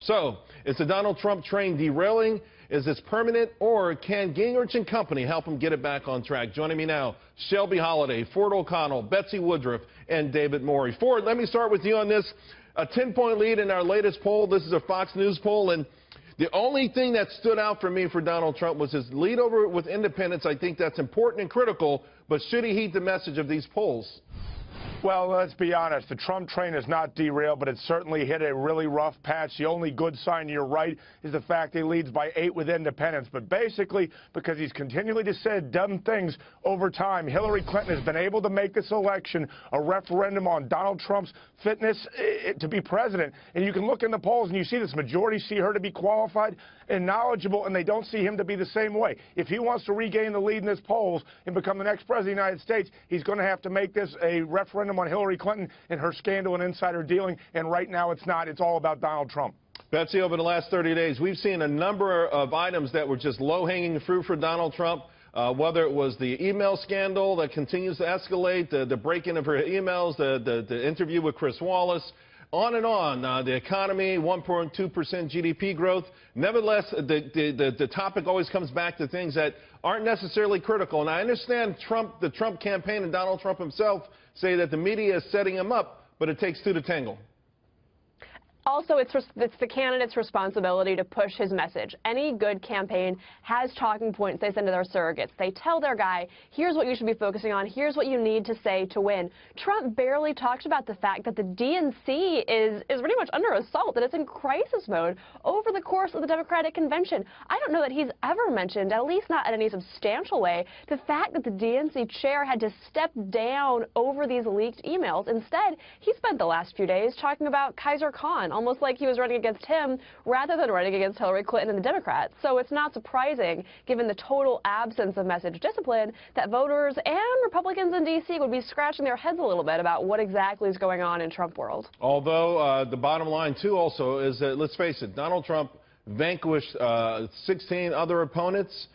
So, is the Donald Trump train derailing? Is this permanent, or can Gingrich and company help him get it back on track? Joining me now, Shelby, Holliday, Ford O'Connell, Betsy Woodruff, and David Morey. Ford, let me start with you on this. A 10-point lead in our latest poll. This is a Fox News poll, and the only thing that stood out for me for Donald Trump was his lead over with independents. I think that's important and critical, but should he heed the message of these polls? Well, let's be honest. The Trump train is not derailed, but it certainly hit a really rough patch. The only good sign, you're right, is the fact he leads by 8 with independents. But basically, because he's continually just said dumb things over time, Hillary Clinton has been able to make this election a referendum on Donald Trump's fitness to be president. And you can look in the polls and you see this majority see her to be qualified and knowledgeable, and they don't see him to be the same way. If he wants to regain the lead in these polls and become the next president of the United States, he's going to have to make this a referendum on Hillary Clinton and her scandal and insider dealing, and right now it's not. It's all about Donald Trump. Betsy, over the last 30 days, we've seen a number of items that were just low-hanging fruit for Donald Trump, whether it was the email scandal that continues to escalate, the break-in of her emails, the interview with Chris Wallace, on and on, the economy, 1.2% GDP growth. Nevertheless, the topic always comes back to things that aren't necessarily critical. And I understand the Trump campaign and Donald Trump himself say that the media is setting him up, but it takes two to tangle. Also, it's the candidate's responsibility to push his message. Any good campaign has talking points they send to their surrogates. They tell their guy, here's what you should be focusing on, here's what you need to say to win. Trump barely talked about the fact that the DNC is pretty much under assault, that it's in crisis mode over the course of the Democratic convention. I don't know that he's ever mentioned, at least not in any substantial way, the fact that the DNC chair had to step down over these leaked emails. Instead, he spent the last few days talking about Kaiser Khan, almost like he was running against him rather than running against Hillary Clinton and the Democrats. So it's not surprising, given the total absence of message discipline, that voters and Republicans in D.C. would be scratching their heads a little bit about what exactly is going on in Trump world. Although the bottom line, too, also is that, let's face it, Donald Trump vanquished 16 other opponents.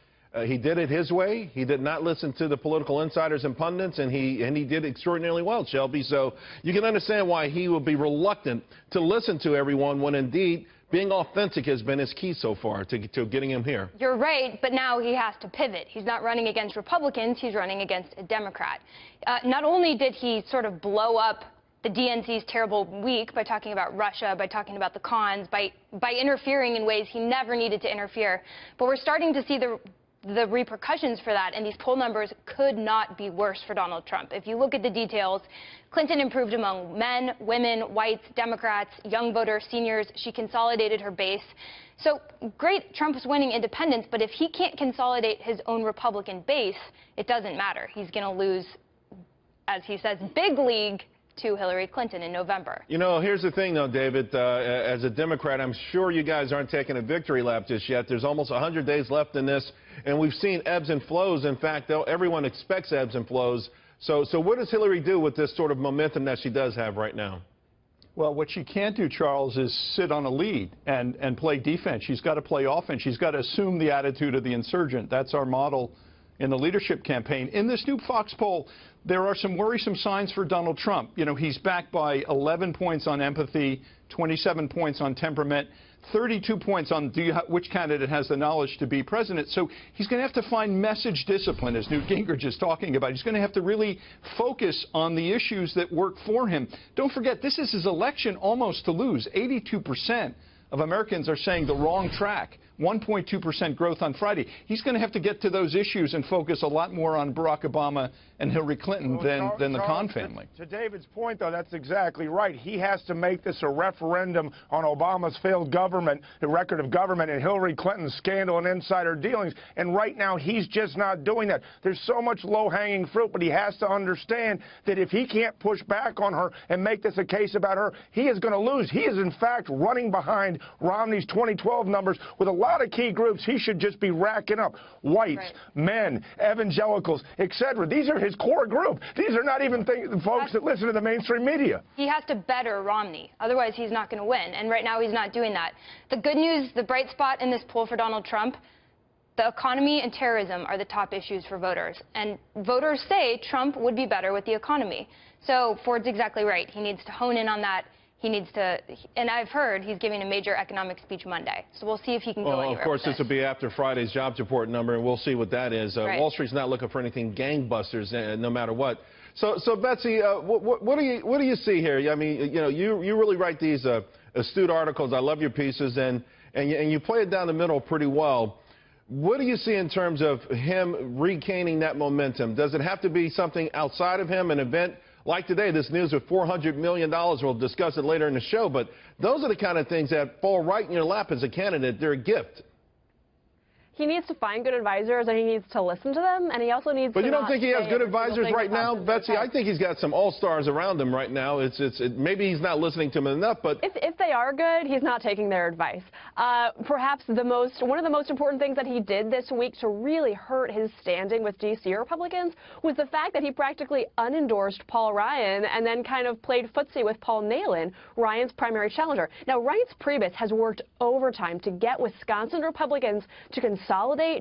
He did it his way. He did not listen to the political insiders and pundits, and he did extraordinarily well, Shelby. So you can understand why he would be reluctant to listen to everyone when, indeed, being authentic has been his key so far to getting him here. You're right, but now he has to pivot. He's not running against Republicans. He's running against a Democrat. Not only did he sort of blow up the DNC's terrible week by talking about Russia, by talking about the cons, by interfering in ways he never needed to interfere, but we're starting to see the repercussions for that, and these poll numbers could not be worse for Donald Trump. If you look at the details, Clinton improved among men, women, whites, Democrats, young voters, seniors. She consolidated her base. So great, Trump is winning independents, but if he can't consolidate his own Republican base, it doesn't matter. He's going to lose, as he says, big league to Hillary Clinton in November. You know, here's the thing, though, David. As a Democrat, I'm sure you guys aren't taking a victory lap just yet. There's almost 100 days left in this, and we've seen ebbs and flows. In fact, everyone expects ebbs and flows. So what does Hillary do with this sort of momentum that she does have right now? Well, what she can't do, Charles, is sit on a lead and play defense. She's got to play offense. She's got to assume the attitude of the insurgent. That's our model in the leadership campaign. In this new Fox poll, there are some worrisome signs for Donald Trump. You know, he's backed by 11 points on empathy, 27 points on temperament, 32 points on which candidate has the knowledge to be president. So he's going to have to find message discipline, as Newt Gingrich is talking about. He's going to have to really focus on the issues that work for him. Don't forget, this is his election almost to lose. 82% of Americans are saying the wrong track. 1.2% growth on Friday. He's going to have to get to those issues and focus a lot more on Barack Obama and Hillary Clinton than the Khan family. To David's point, though, that's exactly right. He has to make this a referendum on Obama's failed government, the record of government, and Hillary Clinton's scandal and insider dealings. And right now, he's just not doing that. There's so much low-hanging fruit, but he has to understand that if he can't push back on her and make this a case about her, he is going to lose. He is, in fact, running behind Romney's 2012 numbers with a lot of key groups he should just be racking up. Whites, men, evangelicals, etc. These are his core group. These are not even folks that listen to the mainstream media. He has to better Romney. Otherwise, he's not going to win. And right now, he's not doing that. The good news, the bright spot in this poll for Donald Trump, the economy and terrorism are the top issues for voters. And voters say Trump would be better with the economy. So Ford's exactly right. He needs to hone in on that. he needs to, and I've heard he's giving a major economic speech Monday. So we'll see if he can go anywhere. Of course, with this will be after Friday's jobs report number, and we'll see what that is. Right. Wall Street's not looking for anything gangbusters, no matter what. So Betsy, what do you see here? I mean, you know, you really write these astute articles. I love your pieces, and you play it down the middle pretty well. What do you see in terms of him regaining that momentum? Does it have to be something outside of him, an event like today, this news of $400 million? We'll discuss it later in the show, but those are the kind of things that fall right in your lap as a candidate. They're a gift. He needs to find good advisors, and he needs to listen to them, and he also needs to. But you don't think he has good advisors right now, Betsy? Okay. I think he's got some all-stars around him right now. Maybe he's not listening to them enough, but if they are good, he's not taking their advice. Perhaps one of the most important things that he did this week to really hurt his standing with D.C. Republicans was the fact that he practically unendorsed Paul Ryan and then kind of played footsie with Paul Nehlen, Ryan's primary challenger. Now, Reince Priebus has worked overtime to get Wisconsin Republicans to consolidate,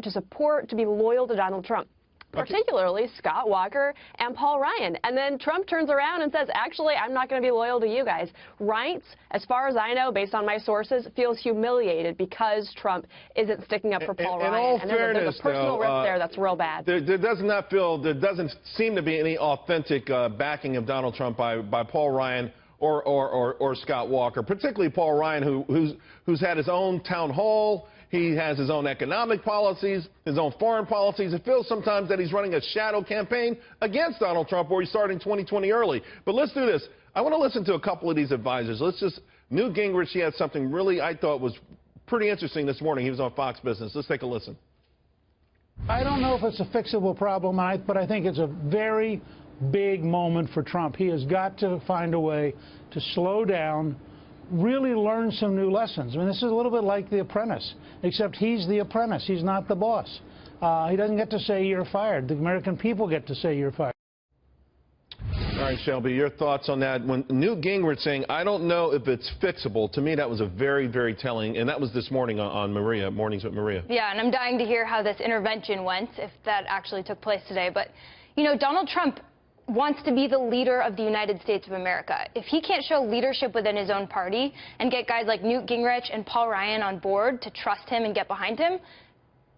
to support, to be loyal to Donald Trump, particularly Scott Walker and Paul Ryan. And then Trump turns around and says, actually, I'm not going to be loyal to you guys. Reince, as far as I know, based on my sources, feels humiliated because Trump isn't sticking up for Paul Ryan. All and fairness, there's a personal rift there that's real bad. There doesn't seem to be any authentic backing of Donald Trump by Paul Ryan or Scott Walker, particularly Paul Ryan, who's had his own town hall. He has his own economic policies, his own foreign policies. It feels sometimes that he's running a shadow campaign against Donald Trump, where he started in 2020 early. But let's do this. I want to listen to a couple of these advisors. Newt Gingrich, he had something really I thought was pretty interesting this morning. He was on Fox Business. Let's take a listen. I don't know if it's a fixable problem, but I think it's a very big moment for Trump. He has got to find a way to slow down, really learn some new lessons. I mean, this is a little bit like The Apprentice, except he's the apprentice. He's not the boss. He doesn't get to say you're fired. The American people get to say you're fired. All right, Shelby, your thoughts on that? When Newt Gingrich saying, I don't know if it's fixable, to me that was a very, very telling, and that was this morning on Maria, Mornings with Maria. Yeah, and I'm dying to hear how this intervention went, if that actually took place today. But, you know, Donald Trump wants to be the leader of the United States of America. If he can't show leadership within his own party and get guys like Newt Gingrich and Paul Ryan on board to trust him and get behind him,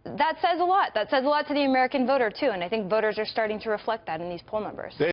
that says a lot. That says a lot to the American voter, too, and I think voters are starting to reflect that in these poll numbers.